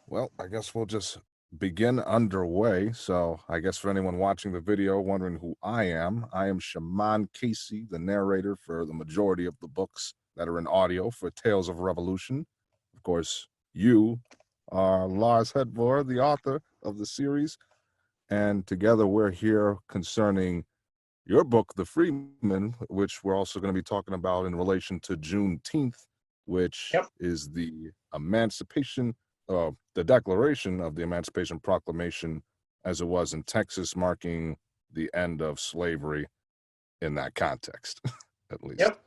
Well, I guess we'll just begin underway. So, I guess for anyone watching the video wondering who I am Shamaan Casey, the narrator for the majority of the books that are in audio for Tales of Revolution. Of course, you are Lars Hedvor, the author of the series, and together we're here concerning your book, The Freedman, which we're also going to be talking about in relation to Juneteenth, which Yep. is the the declaration of the Emancipation Proclamation as it was in Texas, marking the end of slavery in that context, at least. Yep.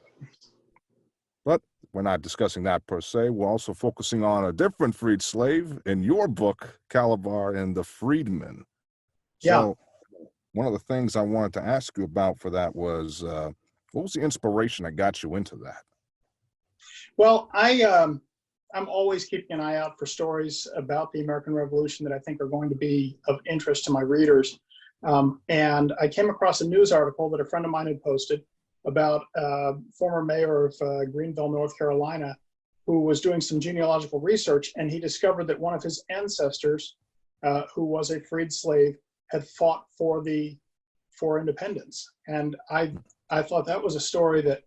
But we're not discussing that per se. We're also focusing on a different freed slave in your book, Calabar and the Freedman. Yeah. So one of the things I wanted to ask you about for that was what was the inspiration that got you into that? Well, I'm always keeping an eye out for stories about the American Revolution that I think are going to be of interest to my readers. And I came across a news article that a friend of mine had posted about former mayor of Greenville, North Carolina, who was doing some genealogical research, and he discovered that one of his ancestors, who was a freed slave, had fought for independence. And I thought that was a story that,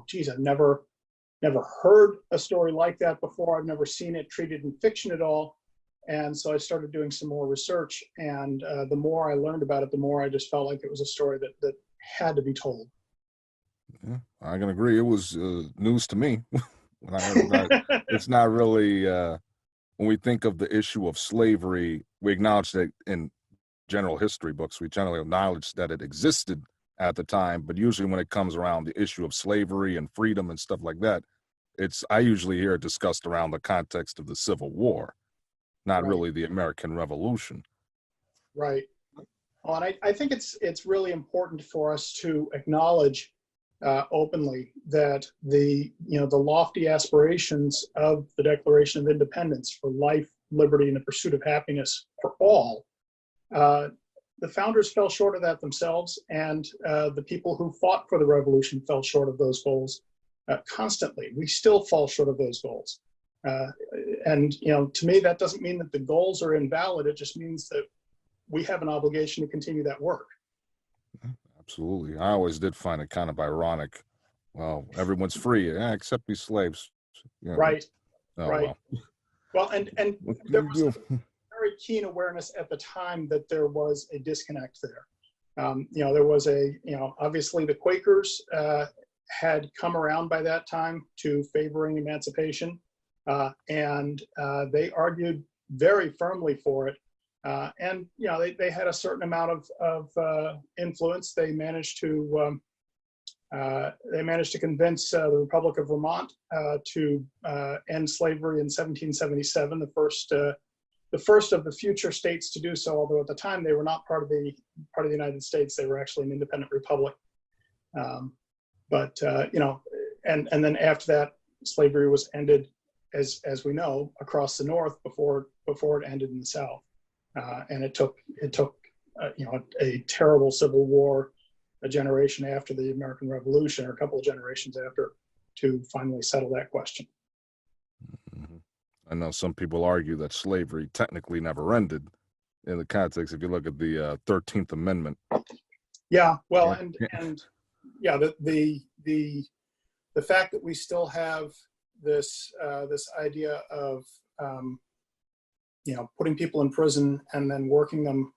geez, I've never heard a story like that before. I've never seen it treated in fiction at all. And so I started doing some more research, and the more I learned about it, the more I just felt like it was a story that had to be told. Yeah, I can agree. It was news to me when I heard that. It's not really, when we think of the issue of slavery, we acknowledge that in general history books, we generally acknowledge that it existed at the time, but usually when it comes around the issue of slavery and freedom and stuff like that, I usually hear it discussed around the context of the Civil War, not Right. really the American Revolution. Right. Well, and I think it's really important for us to acknowledge openly that the lofty aspirations of the Declaration of Independence for life, liberty, and the pursuit of happiness for all, the founders fell short of that themselves, and the people who fought for the revolution fell short of those goals constantly. We still fall short of those goals. And to me, that doesn't mean that the goals are invalid. It just means that we have an obligation to continue that work. Absolutely. I always did find it kind of ironic. Well, everyone's free, except these slaves. Right. Oh, right. Well, and what can there you was do? a very keen awareness at the time that there was a disconnect there. There was obviously the Quakers had come around by that time to favoring emancipation, and they argued very firmly for it. And they had a certain amount of influence. They managed to convince the Republic of Vermont to end slavery in 1777, the first of the future states to do so. Although at the time they were not part of the United States, they were actually an independent republic. And then after that, slavery was ended, as we know, across the North before it ended in the South. And it took a terrible civil war, a generation after the American Revolution, or a couple of generations after, to finally settle that question. Mm-hmm. I know some people argue that slavery technically never ended in the context, if you look at the 13th Amendment. Yeah, well, and yeah, the fact that we still have this idea of putting people in prison and then working them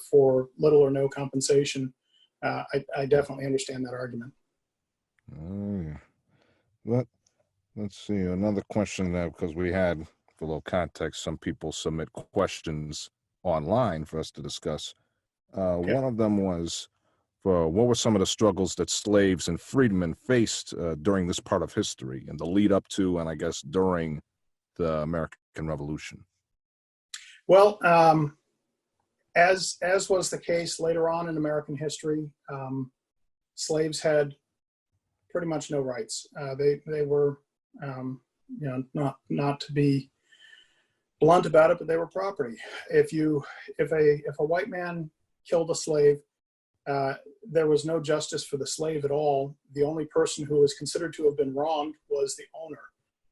for little or no compensation, I definitely understand that argument. But let's see, another question there, because we had, for a little context, some people submit questions online for us to discuss. Okay. One of them was, what were some of the struggles that slaves and freedmen faced during this part of history and the lead up to, and I guess during, the American Revolution? Well, as was the case later on in American history, slaves had pretty much no rights. They were, not to be blunt about it, but they were property. If a white man killed a slave, there was no justice for the slave at all. The only person who was considered to have been wronged was the owner.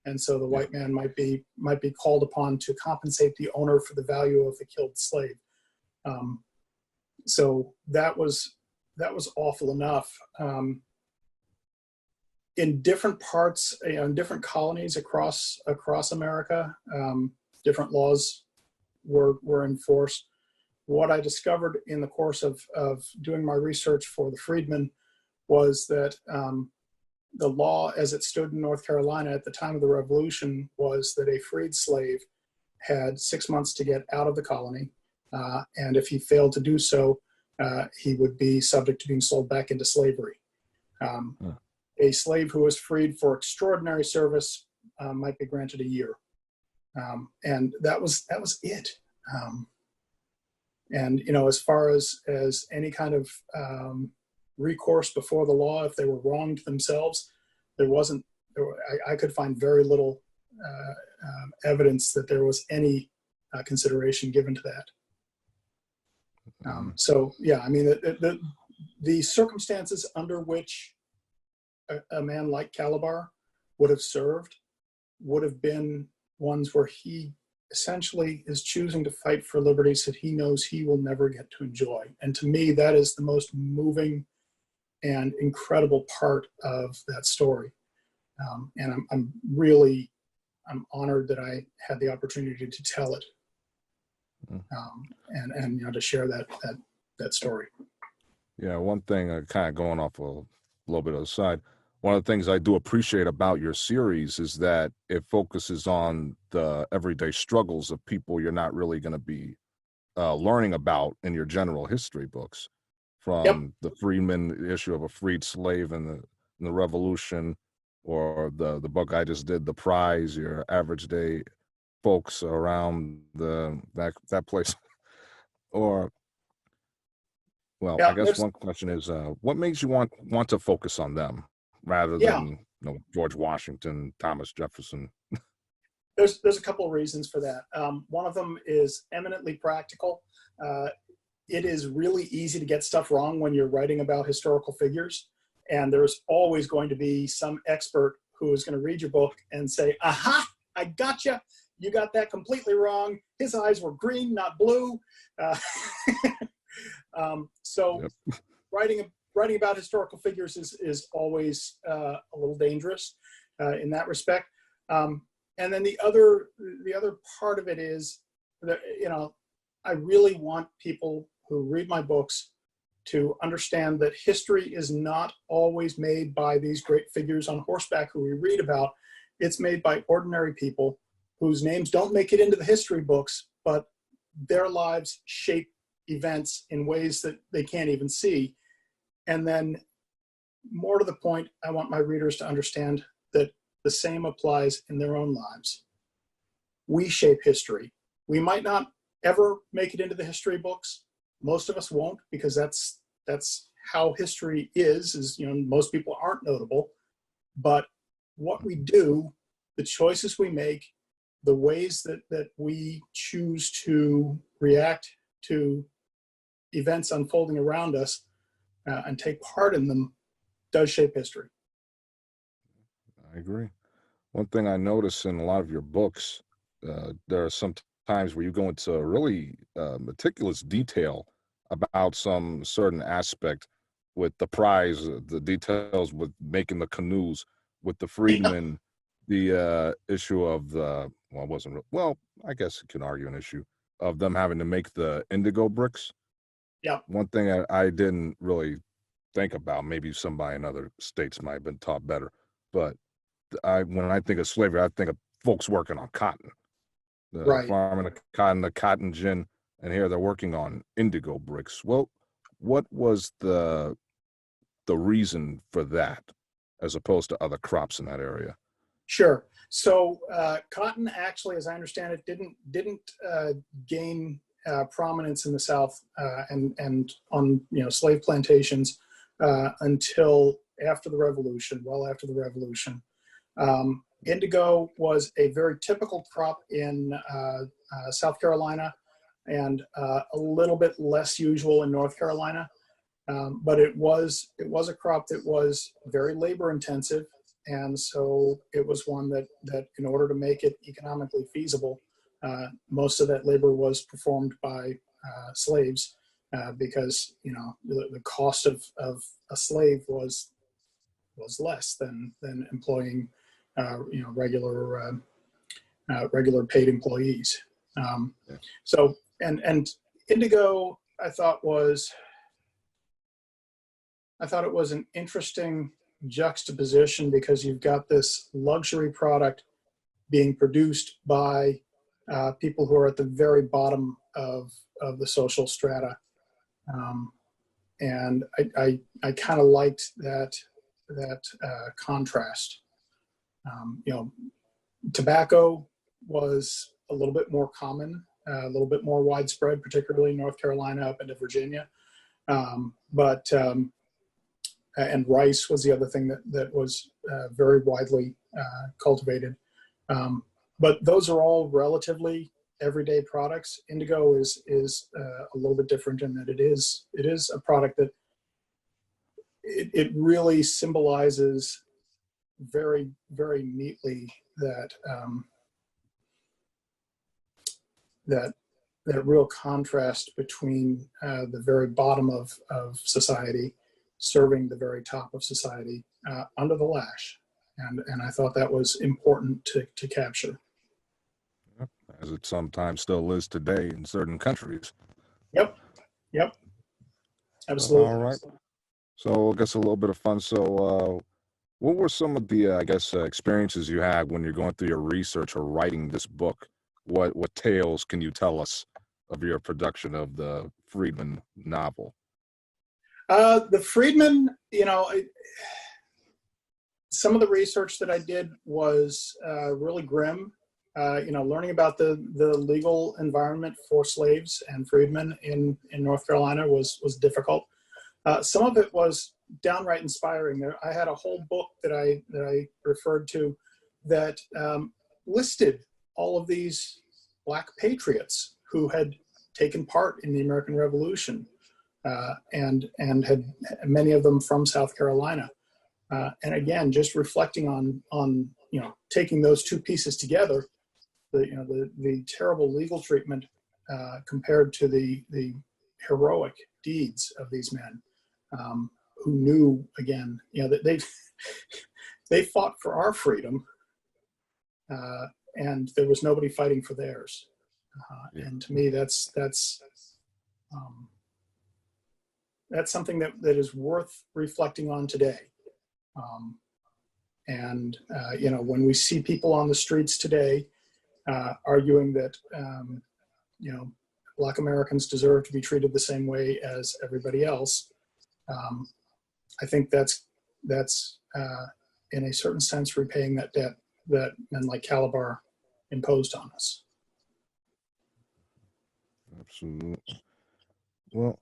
and so the white man might be called upon to compensate the owner for the value of the killed slave. So that was awful enough. In different parts, in different colonies across America, different laws were enforced. What I discovered in the course of doing my research for the Freedman was that the law as it stood in North Carolina at the time of the Revolution was that a freed slave had 6 months to get out of the colony, and if he failed to do so, he would be subject to being sold back into slavery. A slave who was freed for extraordinary service might be granted a year, and that was it. And as far as any kind of recourse before the law, if they were wronged themselves, I could find very little evidence that there was any consideration given to that. So yeah, I mean, the circumstances under which a man like Calabar would have served would have been ones where he essentially is choosing to fight for liberties that he knows he will never get to enjoy. And to me, that is the most moving and incredible part of that story. And I'm honored that I had the opportunity to tell it, and to share that story. Yeah, one thing, kind of going off a little bit of the side, one of the things I do appreciate about your series is that it focuses on the everyday struggles of people you're not really going to be learning about in your general history books, from the Freedman issue of a freed slave in the Revolution, or the book I just did, The Prize, your average day folks around that place. Or, well, I guess one question is, what makes you want to focus on them rather than George Washington, Thomas Jefferson? There's a couple of reasons for that. One of them is eminently practical. It is really easy to get stuff wrong when you're writing about historical figures, and there's always going to be some expert who is going to read your book and say, "Aha, I gotcha. You got that completely wrong. His eyes were green, not blue." So writing about historical figures is always a little dangerous in that respect. And then the other part of it is that, I really want people who read my books to understand that history is not always made by these great figures on horseback who we read about. It's made by ordinary people whose names don't make it into the history books, but their lives shape events in ways that they can't even see. And then, more to the point, I want my readers to understand that the same applies in their own lives. We shape history. We might not ever make it into the history books. Most of us won't, because that's how history is most people aren't notable. But what we do, the choices we make, the ways that we choose to react to events unfolding around us and take part in them, does shape history. I agree. One thing I notice in a lot of your books, there are some times where you go into really meticulous detail about some certain aspect. With The Prize, the details with making the canoes, with the Freedman, the issue of the, well, it wasn't, well, I guess you can argue an issue of them having to make the indigo bricks. Yeah. One thing I didn't really think about, maybe somebody in other states might have been taught better, but when I think of slavery, I think of folks working on cotton, farming the cotton gin, and here they're working on indigo bricks. Well, what was the reason for that, as opposed to other crops in that area? Sure. So cotton, actually, as I understand it, didn't gain prominence in the South and on slave plantations until after the Revolution. Well, after the Revolution, indigo was a very typical crop in South Carolina, and a little bit less usual in North Carolina. But it was a crop that was very labor intensive And so it was one that in order to make it economically feasible, most of that labor was performed by slaves, because the cost of a slave was less than employing regular paid employees. Yeah. So and indigo, I thought it was an interesting juxtaposition, because you've got this luxury product being produced by people who are at the very bottom of the social strata, and I kind of liked that contrast. Tobacco was a little bit more common, a little bit more widespread, particularly in North Carolina up into Virginia, and rice was the other thing that was very widely cultivated. But those are all relatively everyday products. Indigo is a little bit different in that it is a product that it really symbolizes very, very neatly that that real contrast between the very bottom of society serving the very top of society under the lash. And I thought that was important to capture. As it sometimes still is today in certain countries. Yep, absolutely. All right. So I guess a little bit of fun. So what were some of the, experiences you had when you're going through your research or writing this book? What tales can you tell us of your production of the Freedman novel? The Freedman, some of the research that I did was really grim. Learning about the legal environment for slaves and freedmen in North Carolina was difficult. Some of it was downright inspiring. I had a whole book that I referred to that listed all of these Black patriots who had taken part in the American Revolution, and had many of them from South Carolina. And again, just reflecting on taking those two pieces together, the terrible legal treatment compared to the heroic deeds of these men, who knew, again, that they fought for our freedom, and there was nobody fighting for theirs. And to me, that's something that is worth reflecting on today. When we see people on the streets today arguing that Black Americans deserve to be treated the same way as everybody else, I think that's in a certain sense repaying that debt that men like Calabar imposed on us. Absolutely. Well,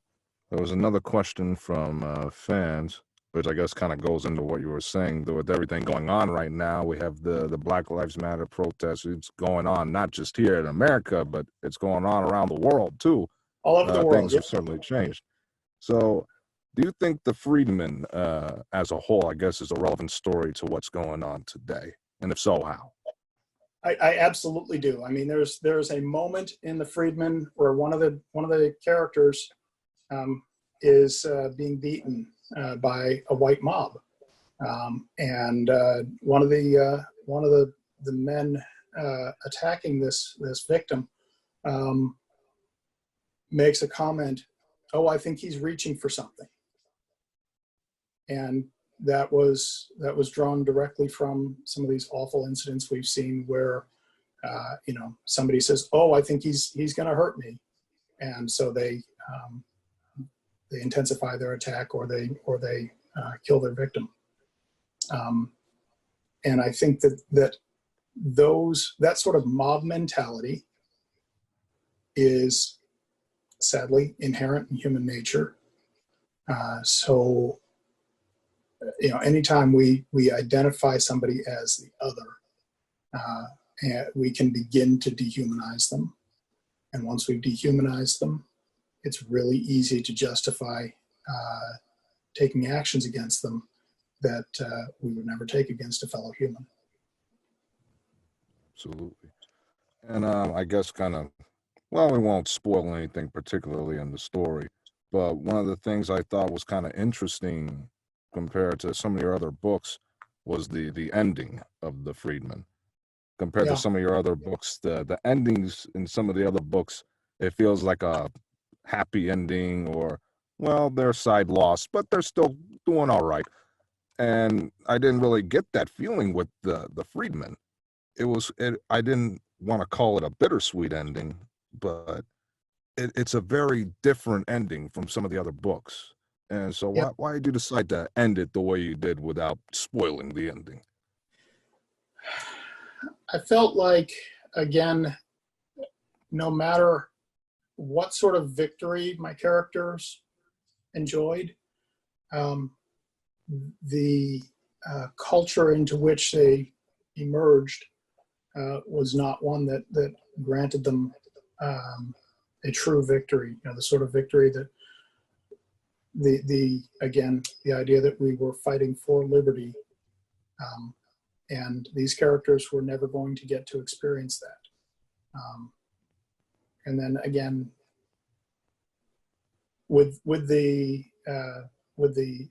there was another question from fans, which I guess kind of goes into what you were saying. With everything going on right now, we have the Black Lives Matter protests. It's going on not just here in America, but it's going on around the world too. All over the world. Things have certainly changed. So do you think the Freedmen as a whole, I guess, is a relevant story to what's going on today? And if so, how? I absolutely do. I mean, there's a moment in the Freedmen where one of the characters is being beaten by a white mob, and one of the men attacking this victim makes a comment, "Oh, I think he's reaching for something," and that was drawn directly from some of these awful incidents we've seen where somebody says, "Oh, I think he's going to hurt me," and so they intensify their attack, or they kill their victim. And I think that sort of mob mentality is sadly inherent in human nature. So anytime we identify somebody as the other, we can begin to dehumanize them. And once we've dehumanized them, it's really easy to justify taking actions against them that we would never take against a fellow human. Absolutely. And I guess kind of, well, we won't spoil anything particularly in the story, but one of the things I thought was kind of interesting compared to some of your other books was the ending of the Freedman. Compared to Yeah, some of your other books, the endings in some of the other books, it feels like a happy ending, or, well, their side lost, but they're still doing all right. And I didn't really get that feeling with the Freedman. I didn't want to call it a bittersweet ending, but it's a very different ending from some of the other books. And so yeah. why did you decide to end it the way you did without spoiling the ending? I felt like, again, no matter what sort of victory my characters enjoyed, um, the culture into which they emerged was not one that granted them a true victory. You know, the sort of victory that the idea that we were fighting for liberty, and these characters were never going to get to experience that. And then again, with the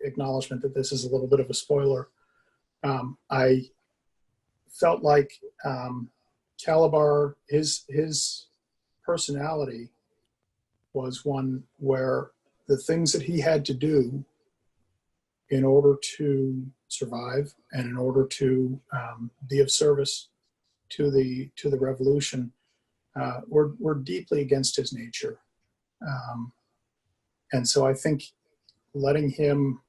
acknowledgement that this is a little bit of a spoiler, I felt like Calabar, his personality was one where the things that he had to do in order to survive and in order to be of service to the revolution were deeply against his nature. And so I think letting him,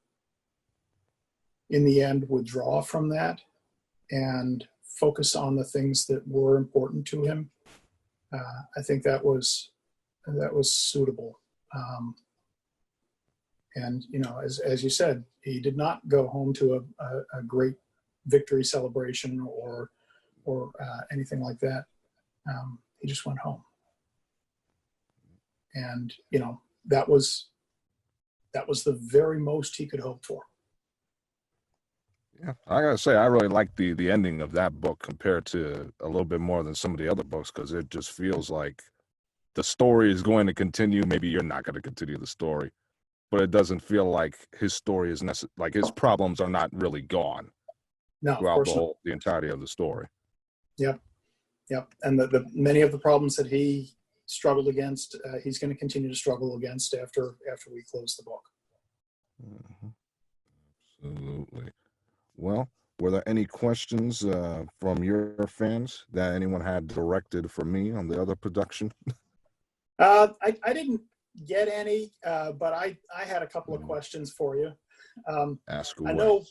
in the end, withdraw from that and focus on the things that were important to him, I think that was suitable. And you know, as you said, he did not go home to a great victory celebration or anything like that. He just went home, and you know, that was the very most he could hope for. Yeah, I gotta say, I really like the ending of that book compared to a little bit more than some of the other books, because it just feels like the story is going to continue. Maybe you're not going to continue the story, but it doesn't feel like his story is like his problems are not really gone No, of throughout course not. the entirety of the story. Yep, yep. And the many of the problems that he struggled against, he's going to continue to struggle against after we close the book. Mhm. Absolutely. Well, were there any questions from your fans that anyone had directed for me on the other production? I didn't get any, but I had a couple of questions for you. Ask I away. know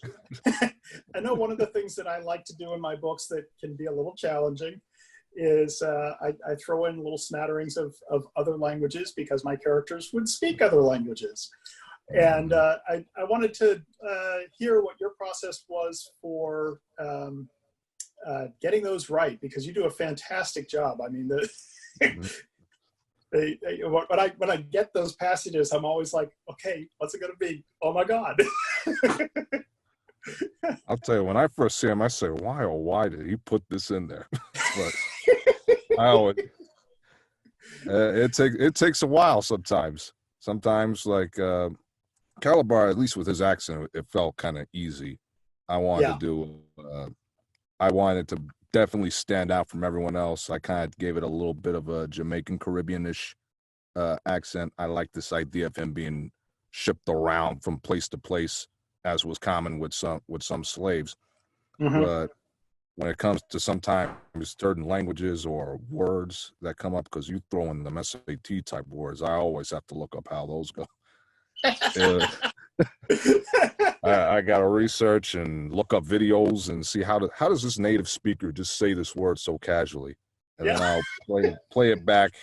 I know one of the things that I like to do in my books that can be a little challenging is I throw in little smatterings of other languages because my characters would speak other languages. And I wanted to hear what your process was for getting those right, because you do a fantastic job. I mean, Mhm. when I get those passages, I'm always like, okay, what's it going to be? Oh my God. I'll tell you, when I first see him, I say, why, oh, why did he put this in there? But I always, it takes a while sometimes. Sometimes, like Calabar, at least with his accent, it felt kind of easy. I wanted to Yeah. do, I wanted to definitely stand out from everyone else. I kind of gave it a little bit of a Jamaican Caribbean-ish accent. I like this idea of him being shipped around from place to place, as was common with some slaves. Mm-hmm. But when it comes to sometimes certain languages or words that come up, because you throw in the SAT type words, I always have to look up how those go. Uh, I got to research and look up videos and see how does this native speaker just say this word so casually, and then Yeah. I'll play it back,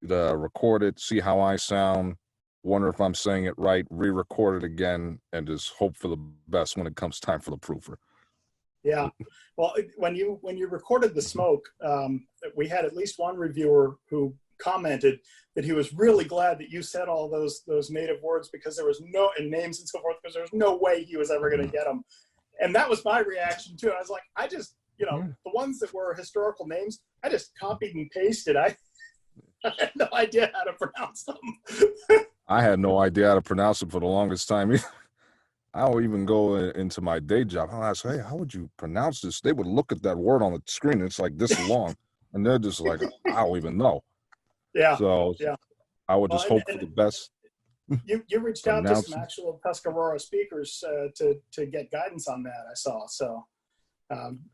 record it, see how I sound, wonder if I'm saying it right, re-record it again, and just hope for the best when it comes time for the proofer. Yeah. Well, when you recorded the smoke, we had at least one reviewer who commented that he was really glad that you said all those native words, because there was no, and names and so forth, because there was no way he was ever going to get them. And that was my reaction too. I was like, I just, the ones that were historical names, I just copied and pasted. I had no idea how to pronounce them. I had no idea how to pronounce it for the longest time. I'll even go into my day job. I'll ask, hey, how would you pronounce this? They would look at that word on the screen. It's like this long. And they're just like, I don't even know. Yeah. So yeah. I would just hope for the best. You reached out to some actual Tuscarora speakers to get guidance on that, I saw. So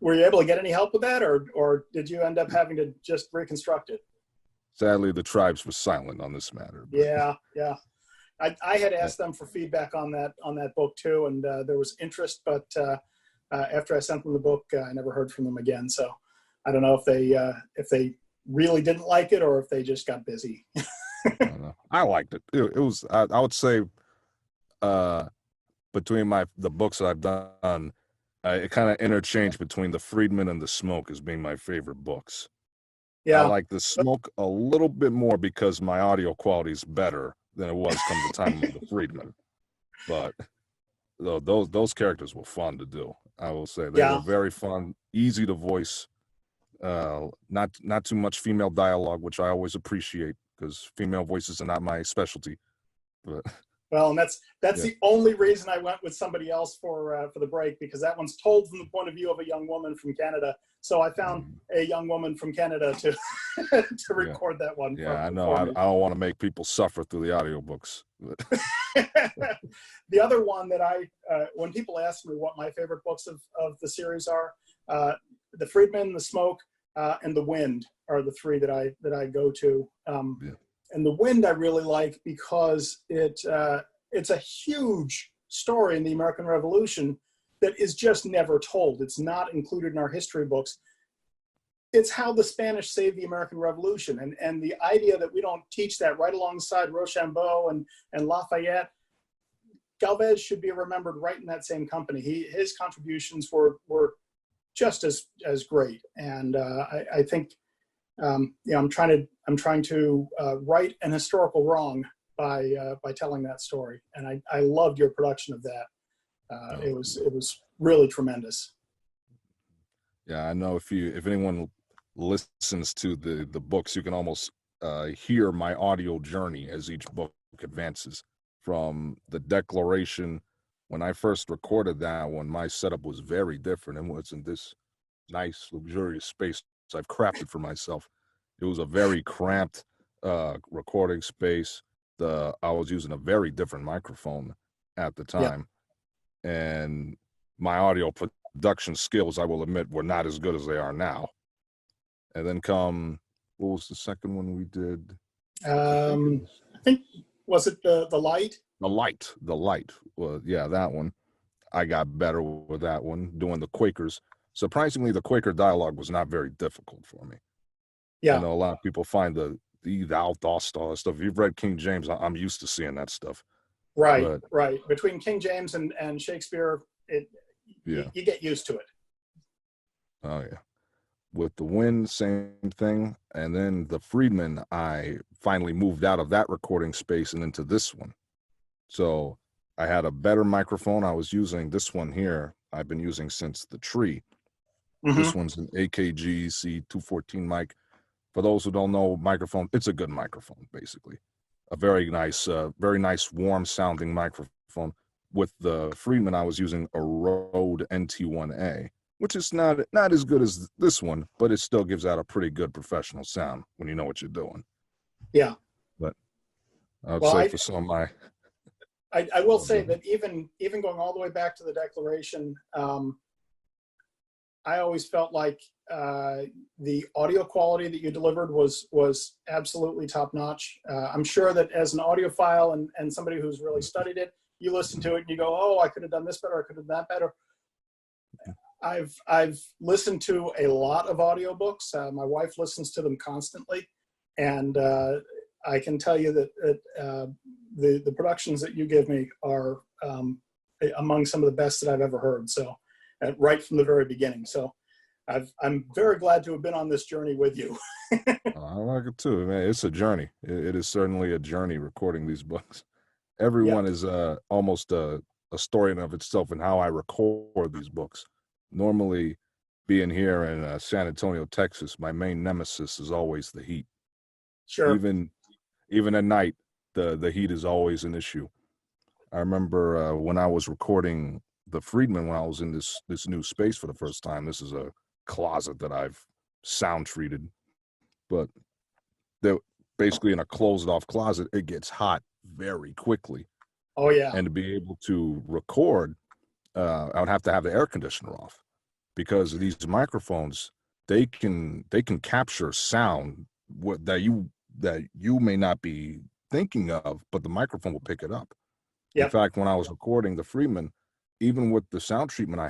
were you able to get any help with that, or did you end up having to just reconstruct it? Sadly, the tribes were silent on this matter. Yeah. I had asked them for feedback on that book too, and there was interest, but after I sent them the book, I never heard from them again. So I don't know if they really didn't like it or if they just got busy. I don't know. I liked it. It was I would say between the books that I've done, it kind of interchanged between the Freedman and the Smoke as being my favorite books. Yeah, I like the Smoke a little bit more because my audio quality is better than it was come the time of the Freedman. But those characters were fun to do. I will say they were very fun, easy to voice. Not too much female dialogue, which I always appreciate because female voices are not my specialty. But well, and that's the only reason I went with somebody else for the break, because that one's told from the point of view of a young woman from Canada. So I found a young woman from Canada to to record that one. Yeah, I know. I don't want to make people suffer through the audiobooks. The other one that when people ask me what my favorite books of the series are, the Freedman, the Smoke, and the Wind are the three that I go to. And the Wind I really like because it's a huge story in the American Revolution that is just never told. It's not included in our history books. It's how the Spanish saved the American Revolution, and the idea that we don't teach that right alongside Rochambeau and Lafayette. Galvez should be remembered right in that same company. His contributions were just as great, and I think I'm trying to right an historical wrong by telling that story, and I loved your production of that. It was really tremendous. Yeah, I know if anyone listens to the books, you can almost hear my audio journey as each book advances. From the Declaration, when I first recorded that one, my setup was very different and was in this nice, luxurious space I've crafted for myself. It was a very cramped recording space. I was using a very different microphone at the time, and my audio production skills, I will admit, were not as good as they are now. And then what was the second one we did? I think, was it the Light? The Light. Well, yeah, that one. I got better with that one, doing the Quakers. Surprisingly, the Quaker dialogue was not very difficult for me. Yeah. I know a lot of people find the thou, dost, all that stuff. If you've read King James, I'm used to seeing that stuff. Right. Between King James and Shakespeare, you get used to it. Oh, yeah. With the Wind, same thing. And then the Freedman, I finally moved out of that recording space and into this one. So I had a better microphone. I was using this one here. I've been using since the Tree. This one's an AKG C214 mic. For those who don't know, microphone, it's a good microphone, basically. A very nice, warm sounding microphone. With the Freedman, I was using a Rode NT1A, which is not as good as this one, but it still gives out a pretty good professional sound when you know what you're doing. Yeah. But I would say for some of my... I will say that even going all the way back to the Declaration, I always felt like the audio quality that you delivered was absolutely top notch. I'm sure that as an audiophile and somebody who's really studied it, you listen to it and you go, oh, I could have done this better, I could have done that better. I've listened to a lot of audiobooks. My wife listens to them constantly, and I can tell you that the productions that you give me are among some of the best that I've ever heard. So right from the very beginning. So I'm very glad to have been on this journey with you. I like it too, man. It's a journey. It is certainly a journey recording these books. Yep. Everyone is almost a story in of itself in how I record these books. Normally, being here in San Antonio, Texas, my main nemesis is always the heat. Sure. Even at night, the heat is always an issue. I remember when I was recording the Freedman, when I was in this new space for the first time. This is a closet that I've sound treated, but they're basically in a closed off closet. It gets hot very quickly, Oh yeah. and to be able to record, I would have to have the air conditioner off, because these microphones, they can capture sound that you may not be thinking of, but the microphone will pick it up. In Yep. fact, when I was recording the Freeman, even with the sound treatment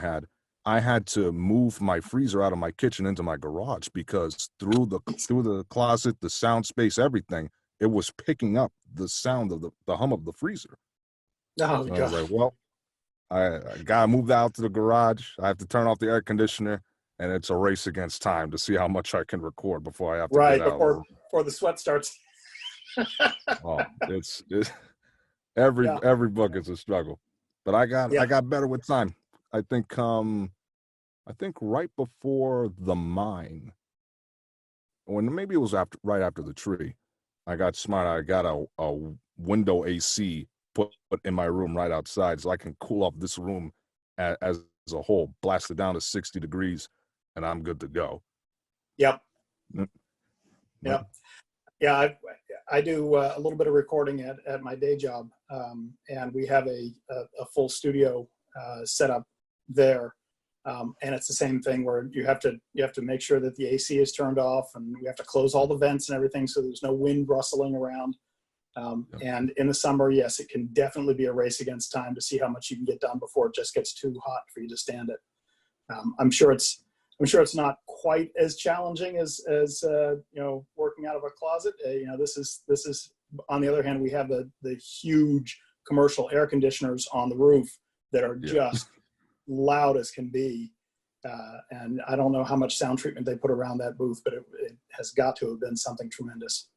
I had to move my freezer out of my kitchen into my garage, because through the closet, the sound space, everything, it was picking up the sound of the hum of the freezer. Oh So I was God. like, well, I gotta move out to the garage. I have to turn off the air conditioner, and it's a race against time to see how much I can record before I have to get Right out of the room. before the sweat starts. Oh, it's Yeah. every book is a struggle, but I Yeah. got better with time. I think right before the mine, or maybe it was right after the tree, I got smart. I got a window AC put in my room right outside, so I can cool off this room as a whole, blast it down to 60 degrees, and I'm good to go. Yep. Mm, mm. Yep. Yeah. I do a little bit of recording at my day job, and we have a full studio set up there. And it's the same thing where you have to make sure that the AC is turned off, and we have to close all the vents and everything so there's no wind rustling around. And in the summer, yes, it can definitely be a race against time to see how much you can get done before it just gets too hot for you to stand it. I'm sure it's not quite as challenging as working out of a closet. This is on the other hand, we have the huge commercial air conditioners on the roof that are just loud as can be. And I don't know how much sound treatment they put around that booth, but it has got to have been something tremendous.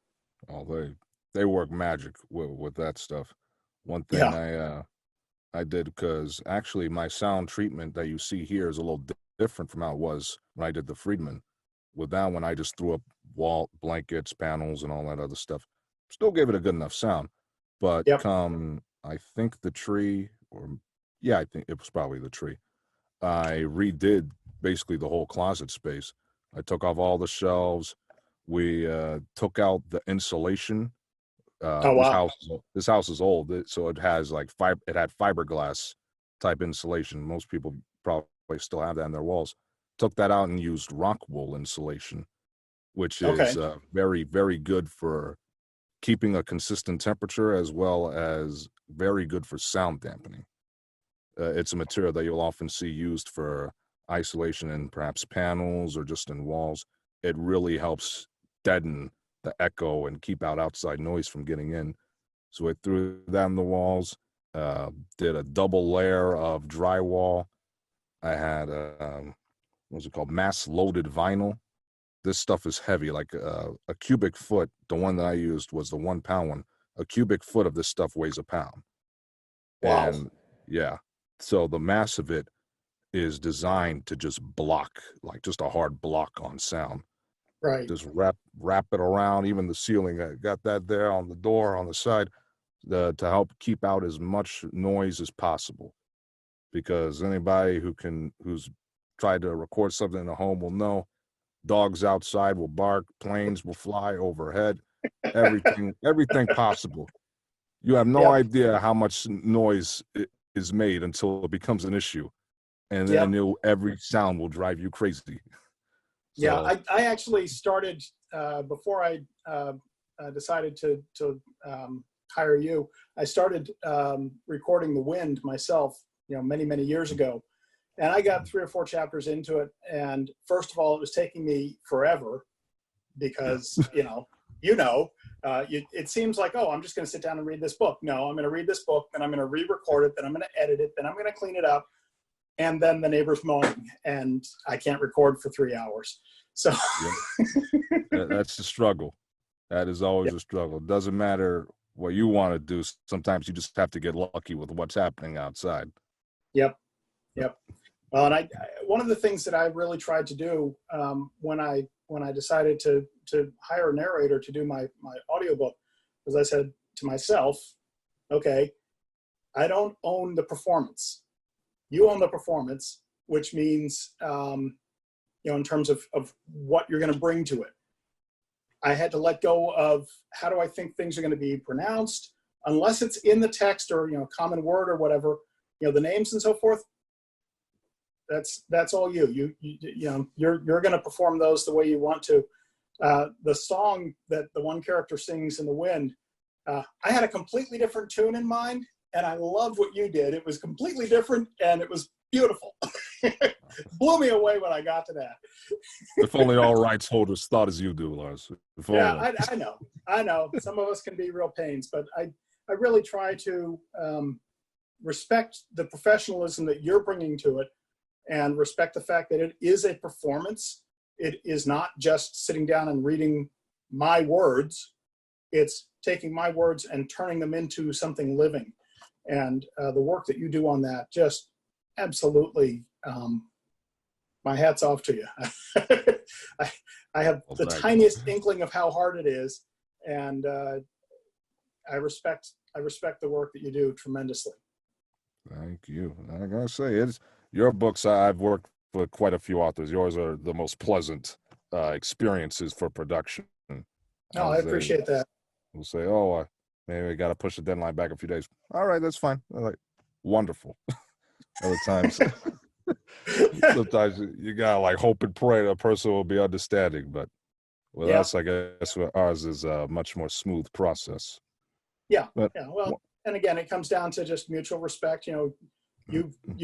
Oh, they work magic with that stuff. One thing Yeah. I did, because actually my sound treatment that you see here is a little different from how it was when I did the Freedman. With that one, I just threw up wall blankets, panels, and all that other stuff. Still gave it a good enough sound, but Yep. come, I think the tree, or yeah, I think it was probably the tree. I redid basically the whole closet space. I took off all the shelves. We took out the insulation. Oh This wow. house is old, so it has like it had fiberglass type insulation. Most people probably still have that in their walls. Took that out and used rock wool insulation, which is Okay. very, very good for keeping a consistent temperature, as well as very good for sound dampening. It's a material that you'll often see used for isolation in perhaps panels or just in walls. It really helps deaden the echo and keep out outside noise from getting in. So I threw that in the walls, did a double layer of drywall. I had, what's it called? Mass loaded vinyl. This stuff is heavy, like a cubic foot. The one that I used was the 1 pound one. A cubic foot of this stuff weighs a pound. Wow. And yeah, so the mass of it is designed to just block, like just a hard block on sound. Right. Just wrap it around, even the ceiling. I got that there on the door on the side, to help keep out as much noise as possible. Because anybody who's tried to record something in a home will know, dogs outside will bark, planes will fly overhead, everything possible. You have no Yep. idea how much noise is made until it becomes an issue, and then Yep. every sound will drive you crazy. Yeah. So I actually started before I decided to hire you. I started recording the wind myself, many years ago, and I got 3 or 4 chapters into it. And first of all, it was taking me forever because it seems like, oh, I'm just going to sit down and read this book. No, I'm going to read this book, then I'm going to re-record it, then I'm going to edit it, then I'm going to clean it up. and then the neighbor's mowing, and I can't record for 3 hours. So that's the struggle. That is always a struggle. It doesn't matter what you want to do. Sometimes you just have to get lucky with what's happening outside. Yep. Well, and one of the things that I really tried to do when I decided to hire a narrator to do my audiobook was I said to myself, okay, I don't own the performance. You own the performance, which means, in terms of what you're going to bring to it. I had to let go of how do I think things are going to be pronounced, unless it's in the text or, common word or whatever, the names and so forth. That's all you. You're going to perform those the way you want to. The song that the one character sings in the wind, I had a completely different tune in mind, and I loved what you did. It was completely different, and it was beautiful. Blew me away when I got to that. If only all rights holders thought as you do, Lars. Yeah, I know. Some of us can be real pains, but I really try to respect the professionalism that you're bringing to it, and respect the fact that it is a performance. It is not just sitting down and reading my words. It's taking my words and turning them into something living. And the work that you do on that, just absolutely, my hat's off to you. I have the tiniest inkling of how hard it is, and I respect the work that you do tremendously. Thank you. I gotta say, your books. I've worked with quite a few authors. Yours are the most pleasant experiences for production. No, I appreciate that. We'll say, oh, maybe I got to push the deadline back a few days. All right, that's fine. I'm like, wonderful. Other times, sometimes you gotta like hope and pray that a person will be understanding. But with us, I guess ours is a much more smooth process. Yeah. Well, and again, it comes down to just mutual respect. You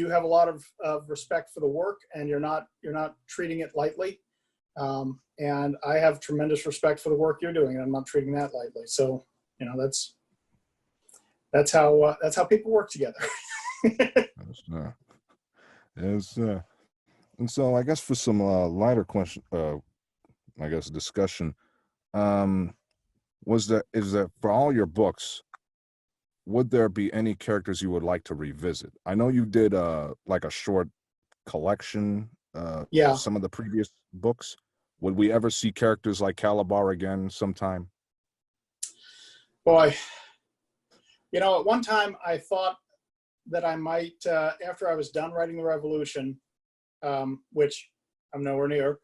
have a lot of respect for the work, and you're not treating it lightly. And I have tremendous respect for the work you're doing, and I'm not treating that lightly. So, that's how people work together. Yes, and so I guess for some lighter question, discussion, is that for all your books, would there be any characters you would like to revisit? I know you did like a short collection, some of the previous books. Would we ever see characters like Calabar again sometime? Boy, at one time I thought that I might, after I was done writing The Revolution, which I'm nowhere near,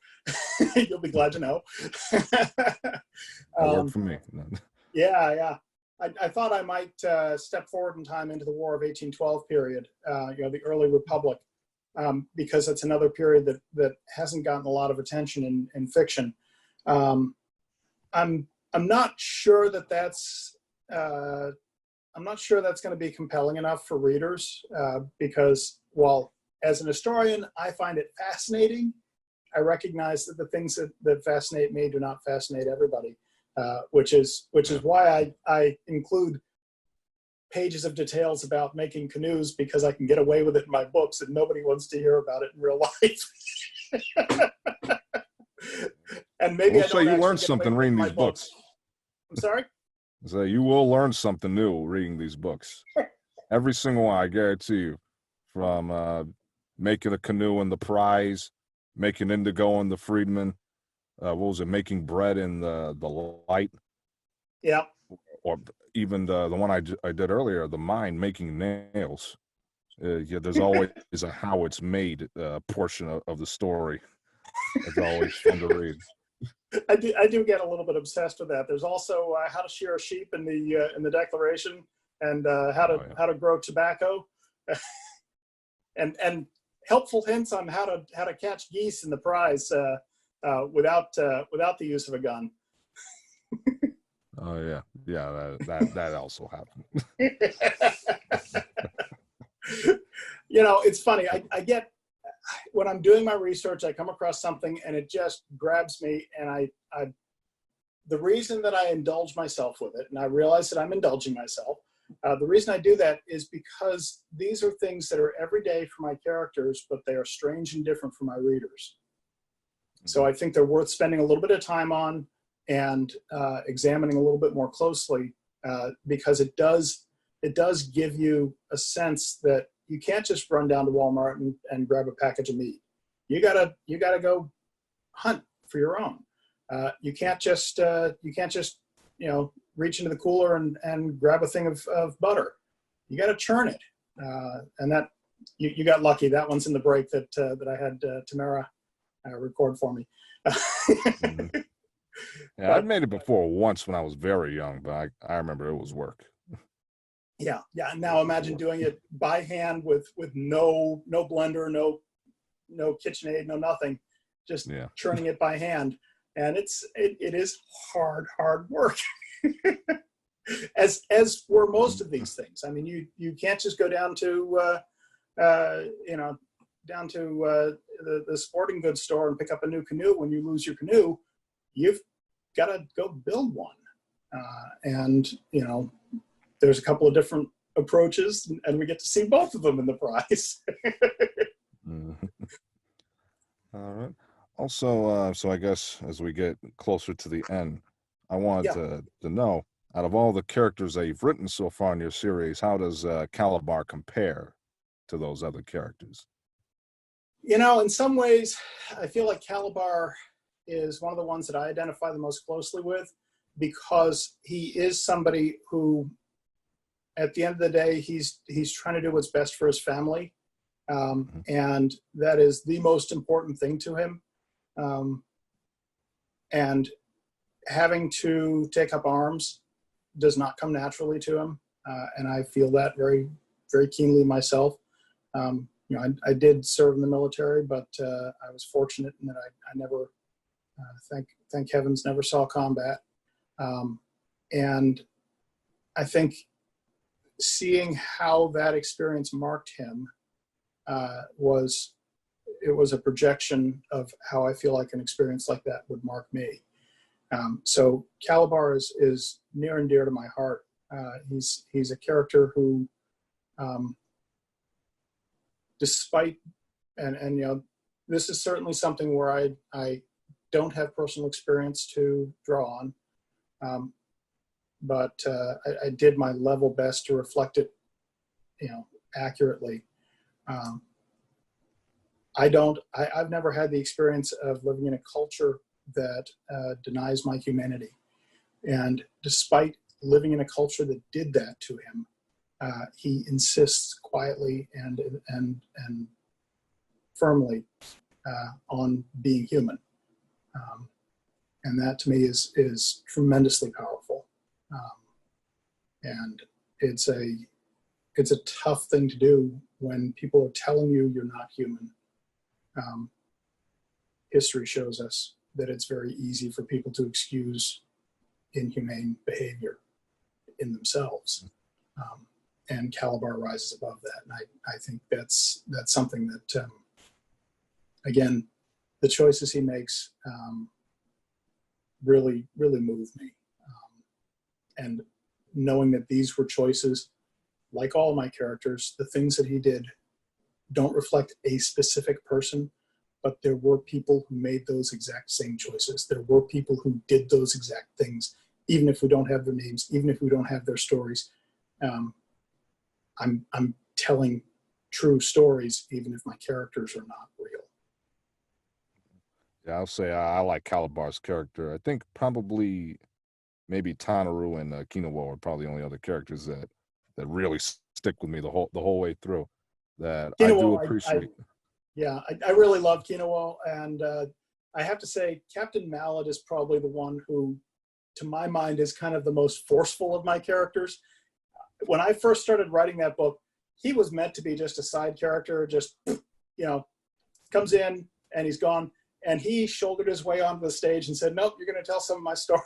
you'll be glad to know. That worked for me. Yeah. I thought I might step forward in time into the War of 1812 period, the early Republic, because it's another period that hasn't gotten a lot of attention in fiction. I'm not sure that's going to be compelling enough for readers, because while as an historian I find it fascinating, I recognize that the things that fascinate me do not fascinate everybody. Which is why I include pages of details about making canoes, because I can get away with it in my books and nobody wants to hear about it in real life. And maybe so you learned something reading these books. I'm sorry? So you will learn something new reading these books. Every single one, I guarantee you, from making a canoe in the Prize, making indigo in the Freedman, what was it, making bread in the Light? Yeah. Or even the one I did earlier, the Mine, making nails. There's always a how it's made portion of the story. It's always fun to read. I do get a little bit obsessed with that. There's also how to shear a sheep in the Declaration, and how to grow tobacco, and helpful hints on how to catch geese in the Prize without the use of a gun. Oh yeah, that also happened. It's funny. I get, when I'm doing my research, I come across something and it just grabs me, and I the reason that I indulge myself with it, and I realize that I'm indulging myself, The reason I do that is because these are things that are everyday for my characters, but they are strange and different for my readers. So I think they're worth spending a little bit of time on and examining a little bit more closely, because it does give you a sense that you can't just run down to Walmart and grab a package of meat. You gotta go hunt for your own. You can't just reach into the cooler and grab a thing of butter. You got to churn it, and that you got lucky. That one's in the break that I had Tamara record for me. Mm-hmm. Yeah, I'd made it before once when I was very young, but I remember it was work. Yeah. Now imagine doing it by hand with no blender, no KitchenAid, no nothing, just churning it by hand, and it is hard work. as were most of these things. I mean, you can't just go down to the sporting goods store and pick up a new canoe when you lose your canoe. You've got to go build one, and there's a couple of different approaches, and we get to see both of them in the prize. Mm-hmm. All right. Also, so I guess as we get closer to the end, I wanted to know, out of all the characters that you've written so far in your series, how does Calabar compare to those other characters? In some ways, I feel like Calabar is one of the ones that I identify the most closely with, because he is somebody who, at the end of the day, he's trying to do what's best for his family, and that is the most important thing to him. And having to take up arms does not come naturally to him, and I feel that very, very keenly myself. I did serve in the military, but I was fortunate in that I never, thank heavens, never saw combat. And I think seeing how that experience marked him was a projection of how I feel like an experience like that would mark me. So Calabar is near and dear to my heart. He's a character who, despite, and this is certainly something where I don't have personal experience to draw on, but I did my level best to reflect it, accurately. I've never had the experience of living in a culture that denies my humanity. And despite living in a culture that did that to him, he insists quietly and firmly on being human. And that to me is tremendously powerful. And it's a tough thing to do when people are telling you you're not human. History shows us that it's very easy for people to excuse inhumane behavior in themselves. And Calabar rises above that. And I think that's something that, again, the choices he makes really, really move me. And knowing that these were choices, like all my characters, the things that he did don't reflect a specific person, but there were people who made those exact same choices. There were people who did those exact things, even if we don't have their names, even if we don't have their stories. I'm telling true stories, even if my characters are not real. Yeah, I'll say I like Calabar's character. I think probably maybe Tanaru and Kinawa are probably the only other characters that really stick with me the whole way through. That Kinawa, I do appreciate. I really love Kinawa, and I have to say Captain Mallet is probably the one who, to my mind, is kind of the most forceful of my characters. When I first started writing that book, he was meant to be just a side character, just, comes in and he's gone. And he shouldered his way onto the stage and said, "Nope, you're going to tell some of my story."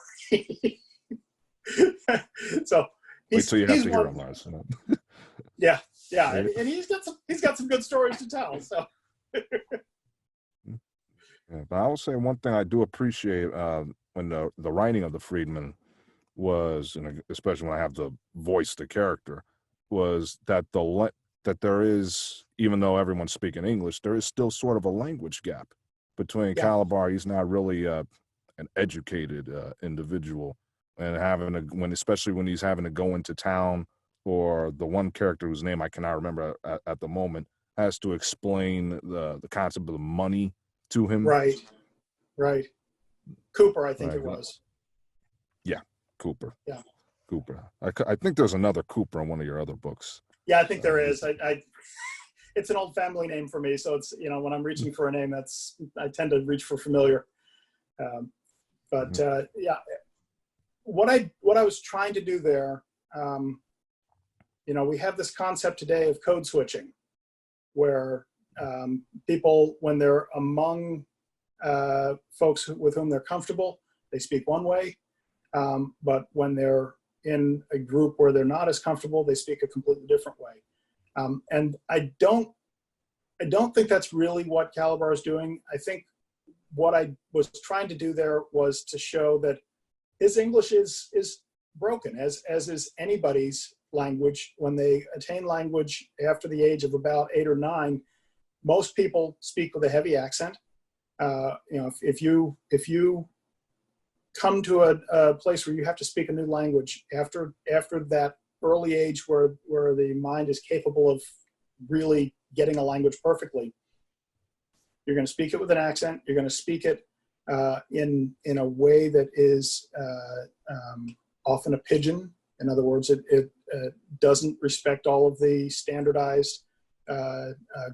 So wait till you have to hear him, Lars. Yeah, and he's got some good stories to tell. So. Yeah, but I will say one thing I do appreciate when the writing of the Freedman was, and especially when I have to voice the character, was that that there is, even though everyone's speaking English, there is still sort of a language gap between Yeah. Calabar. He's not really an educated individual, and especially when he's having to go into town, or the one character whose name I cannot remember at the moment has to explain the concept of the money to him. Right. Right. Cooper, I think Like, it was. yeah, Cooper. Yeah. Cooper. I think there's another Cooper in one of your other books. Yeah, I think there is. It's an old family name for me, so it's, when I'm reaching for a name, I tend to reach for familiar. Yeah, what I was trying to do there, we have this concept today of code switching, where people, when they're among folks with whom they're comfortable, they speak one way, but when they're in a group where they're not as comfortable, they speak a completely different way. And I don't think that's really what Calabar is doing. I think what I was trying to do there was to show that his English is broken, as is anybody's language. When they attain language after the age of about 8 or 9, most people speak with a heavy accent. If you come to a place where you have to speak a new language after that early age where the mind is capable of really getting a language perfectly, you're going to speak it with an accent. You're going to speak it in a way that is often a pidgin. In other words, it doesn't respect all of the standardized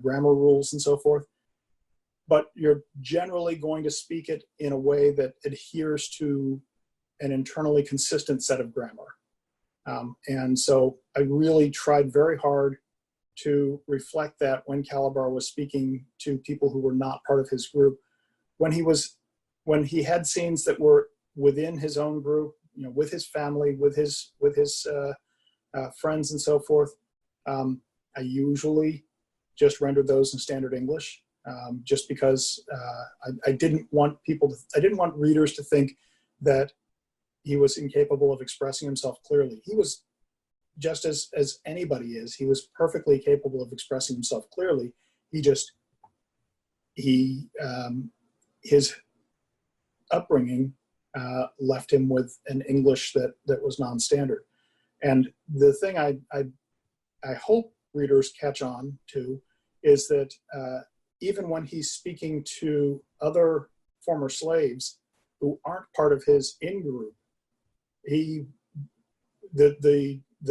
grammar rules and so forth. But you're generally going to speak it in a way that adheres to an internally consistent set of grammar. And so I really tried very hard to reflect that when Calabar was speaking to people who were not part of his group. When he had scenes that were within his own group, with his family, with his friends and so forth, I usually just rendered those in standard English. Just because I didn't want readers to think that he was incapable of expressing himself clearly. He was, just as anybody is, he was perfectly capable of expressing himself clearly. His upbringing left him with an English that was non-standard. And the thing I hope readers catch on to is that even when he's speaking to other former slaves who aren't part of his in-group, the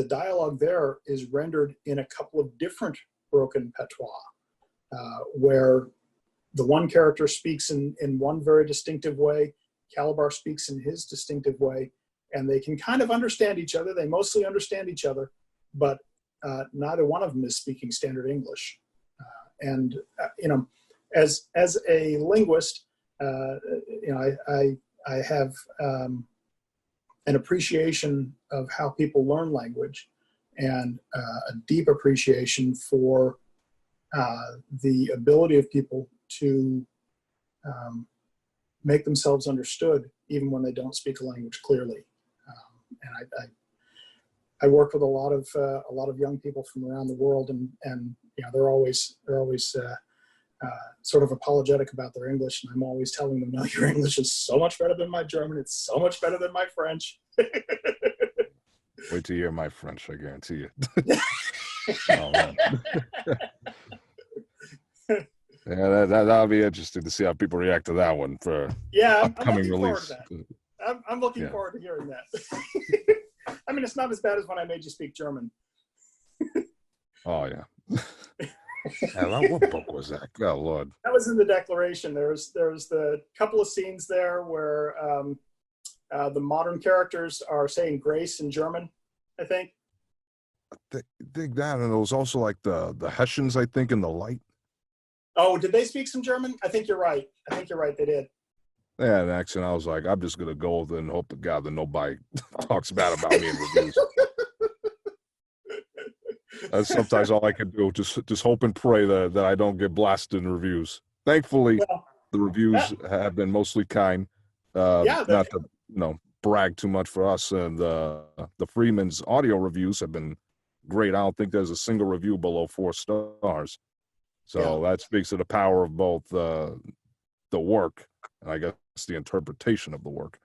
dialogue there is rendered in a couple of different broken patois, where the one character speaks in one very distinctive way, Calabar speaks in his distinctive way, and they can kind of understand each other. They mostly understand each other, but neither one of them is speaking standard English. As a linguist, I have an appreciation of how people learn language, and a deep appreciation for the ability of people to make themselves understood even when they don't speak a language clearly. And I work with a lot of young people from around the world, and they're always sort of apologetic about their English, and I'm always telling them, no, your English is so much better than my German. It's so much better than my French. Wait till you hear my French, I guarantee you. Oh, man. Yeah, that'll be interesting to see how people react to that one for upcoming release. I'm looking forward to hearing that. I mean, it's not as bad as when I made you speak German. Oh, yeah. What book was that? Oh, Lord. That was in the Declaration. There's the couple of scenes there where the modern characters are saying grace in German, I think. I think that, and it was also like the Hessians, I think, in The Light. Oh, did they speak some German? I think you're right. They did. Yeah, and actually, I was like, I'm just going to go with it and hope to God that nobody talks bad about me in reviews. That's sometimes all I can do. Just hope and pray that I don't get blasted in reviews. Thankfully, the reviews have been mostly kind. Not to brag too much for us. And the Freedman's audio reviews have been great. I don't think there's a single review below 4 stars. So that speaks to the power of both the work and I guess the interpretation of the work.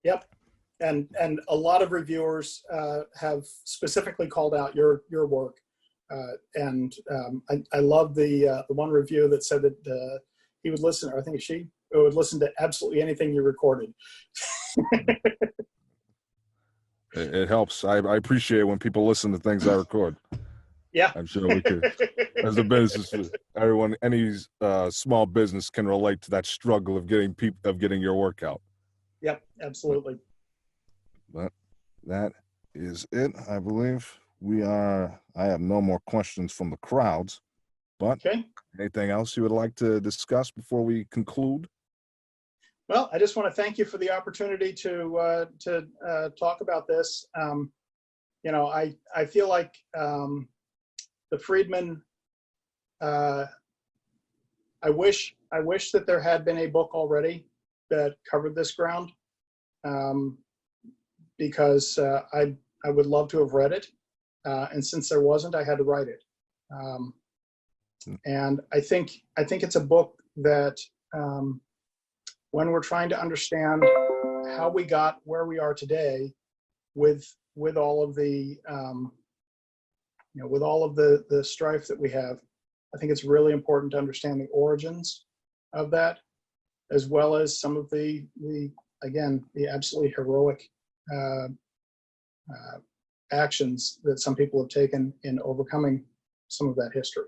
Yep. And a lot of reviewers have specifically called out your work. I love the one review that said that he would listen, or I think it's she, who would listen to absolutely anything you recorded. It helps. I appreciate when people listen to things I record. Yeah. I'm sure we could, as a business, everyone, any small business can relate to that struggle of getting your work out. Yep, absolutely. But that is it, I believe. I have no more questions from the crowds, but anything else you would like to discuss before we conclude? Well, I just want to thank you for the opportunity to talk about this. I feel like the Freedman, I wish that there had been a book already that covered this ground, because I would love to have read it. And since there wasn't, I had to write it. And I think it's a book that, when we're trying to understand how we got where we are today with all of the, with all of the strife that we have, I think it's really important to understand the origins of that, as well as some of the absolutely heroic actions that some people have taken in overcoming some of that history.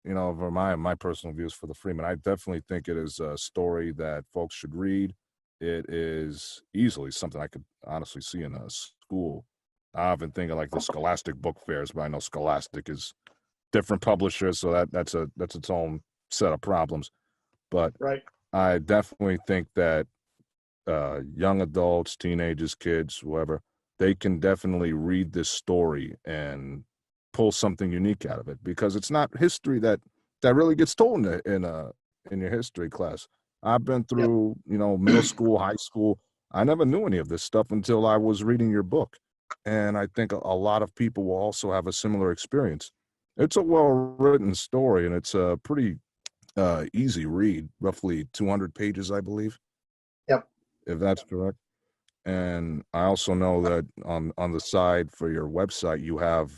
For my personal views for the Freedman, I definitely think it is a story that folks should read. It is easily something I could honestly see in a school. I've been thinking like the Scholastic book fairs, but I know Scholastic is different publishers, so that's its own set of problems. But I definitely think that young adults, teenagers, kids, whoever, they can definitely read this story and pull something unique out of it, because it's not history that really gets told in your history class. I've been through, middle school, high school. I never knew any of this stuff until I was reading your book. And I think a lot of people will also have a similar experience. It's a well-written story, and it's a pretty easy read, roughly 200 pages, I believe. Yep. If that's correct. And I also know that on the side for your website, you have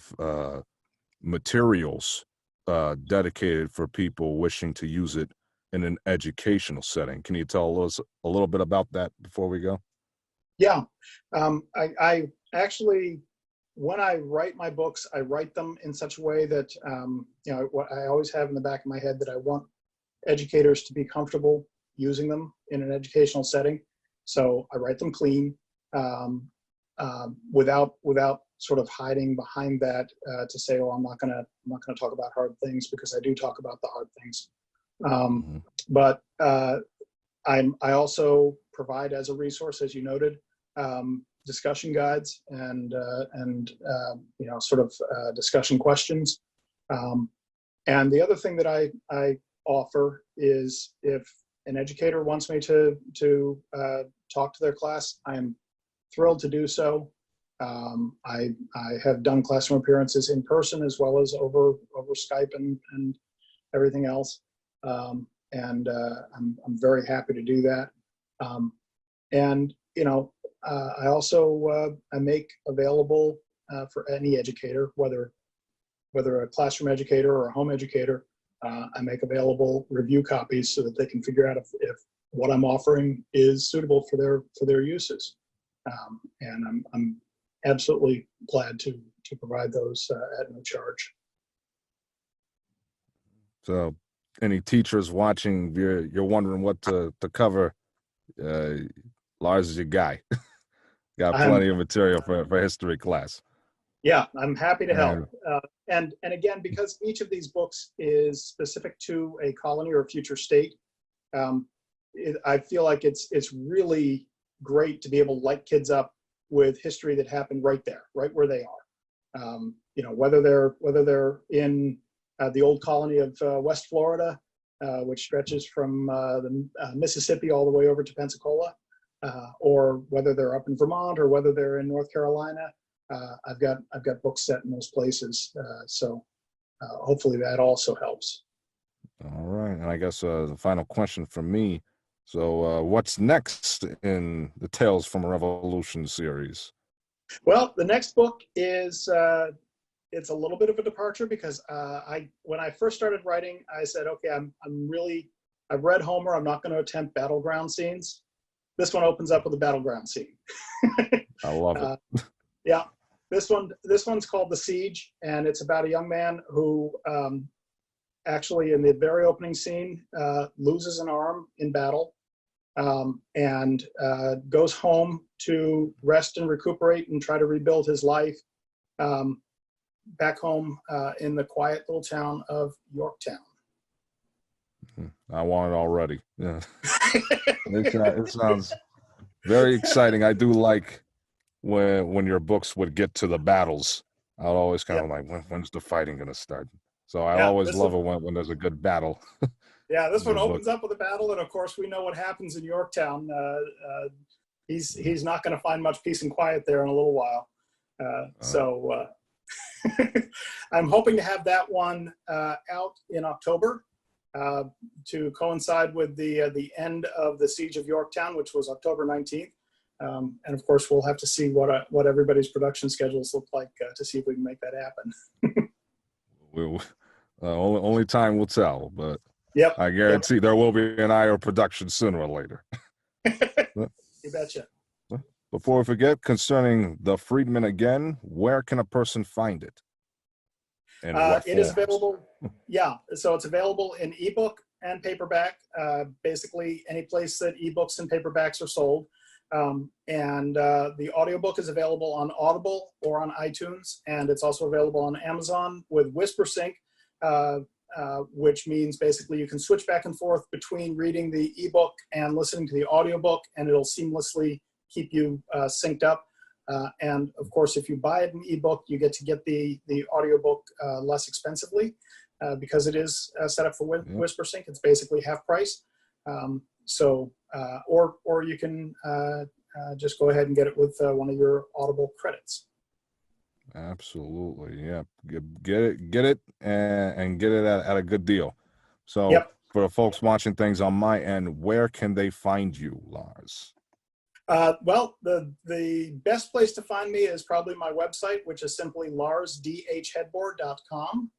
materials dedicated for people wishing to use it in an educational setting. Can you tell us a little bit about that before we go? Yeah. I actually, when I write my books, I write them in such a way that, what I always have in the back of my head, that I want educators to be comfortable using them in an educational setting. So I write them clean, without sort of hiding behind that to say, "Oh, I'm not gonna talk about hard things," because I do talk about the hard things. But I also provide, as a resource, as you noted, discussion guides and discussion questions. And the other thing that I offer is, if an educator wants me to talk to their class, I am thrilled to do so. I have done classroom appearances in person as well as over Skype and everything else. I'm very happy to do that. I also I make available for any educator, whether a classroom educator or a home educator, I make available review copies so that they can figure out if what I'm offering is suitable for their uses. And I'm absolutely glad to provide those at no charge. So, any teachers watching, you're wondering what to cover, Lars is your guy. Got plenty of material for history class. Yeah, I'm happy to help. And again, because each of these books is specific to a colony or a future state, I feel like it's really great to be able to light kids up with history that happened right there, right where they are. Whether they're in the old colony of West Florida, which stretches from the Mississippi all the way over to Pensacola, or whether they're up in Vermont or whether they're in North Carolina. I've got books set in those places, so hopefully that also helps. All right, and I guess the final question from me. So, what's next in the Tales from a Revolution series? Well, the next book is it's a little bit of a departure because when I first started writing, I said, okay, I've read Homer. I'm not going to attempt battleground scenes. This one opens up with a battleground scene. I love it. Yeah, this one's called The Siege, and it's about a young man who actually in the very opening scene loses an arm in battle, and goes home to rest and recuperate and try to rebuild his life back home in the quiet little town of Yorktown. I want it already. Yeah. It sounds very exciting. I do like when your books would get to the battles. I'd always kind of like, when's the fighting going to start? So I always love it when there's a good battle. Yeah, this one opens up with a battle, and of course we know what happens in Yorktown. He's not going to find much peace and quiet there in a little while. So I'm hoping to have that one out in October to coincide with the end of the Siege of Yorktown, which was October 19th. And of course, we'll have to see what everybody's production schedules look like to see if we can make that happen. Only time will tell, but yep, I guarantee there will be an IO production sooner or later. You betcha. Before we forget, concerning the Freedman again, where can a person find it? And it is available. Yeah, so it's available in ebook and paperback. Basically, any place that ebooks and paperbacks are sold. And the audiobook is available on Audible or on iTunes, and it's also available on Amazon with WhisperSync, which means basically you can switch back and forth between reading the ebook and listening to the audiobook, and it'll seamlessly keep you synced up. And of course, if you buy it in ebook, you get the audiobook less expensively because it is set up for WhisperSync. It's basically half price. Or you can just go ahead and get it with one of your Audible credits. Absolutely, yeah. Get it, and get it at a good deal. So, for the folks watching things on my end, where can they find you, Lars? Well, the best place to find me is probably my website, which is simply larsdhedbor.com.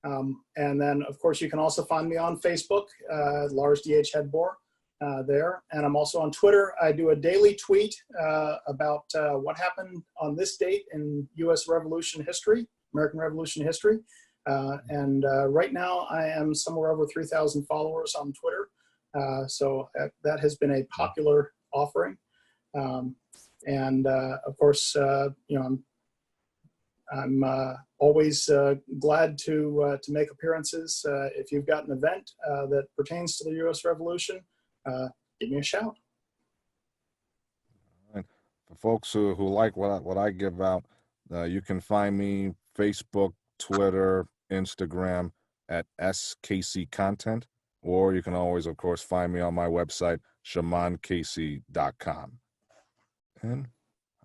And then, of course, you can also find me on Facebook, Lars D.H. Hedbor. There, and I'm also on Twitter. I do a daily tweet about what happened on this date in U.S. Revolution history, American Revolution history. And right now I am somewhere over 3,000 followers on Twitter. So that has been a popular offering. And of course, I'm always glad to make appearances. If you've got an event that pertains to the U.S. Revolution, give me a shout. For folks who like what I give out, you can find me Facebook, Twitter, Instagram at SKC Content, or you can always, of course, find me on my website, ShamaanCasey.com. And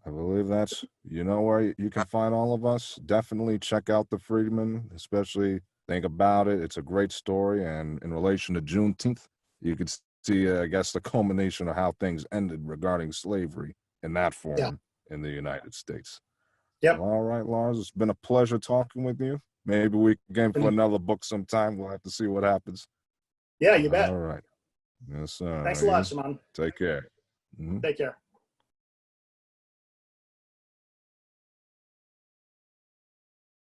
I believe that's, where you can find all of us. Definitely check out the Freedman, especially think about it. It's a great story, and in relation to Juneteenth, you could see, I guess, the culmination of how things ended regarding slavery in that form in the United States. Yep. Well, all right, Lars, it's been a pleasure talking with you. Maybe we can game for another book sometime. We'll have to see what happens. Yeah, you bet. All right. Yes, sir. Thanks a lot, Shamaan. Take care. Take care.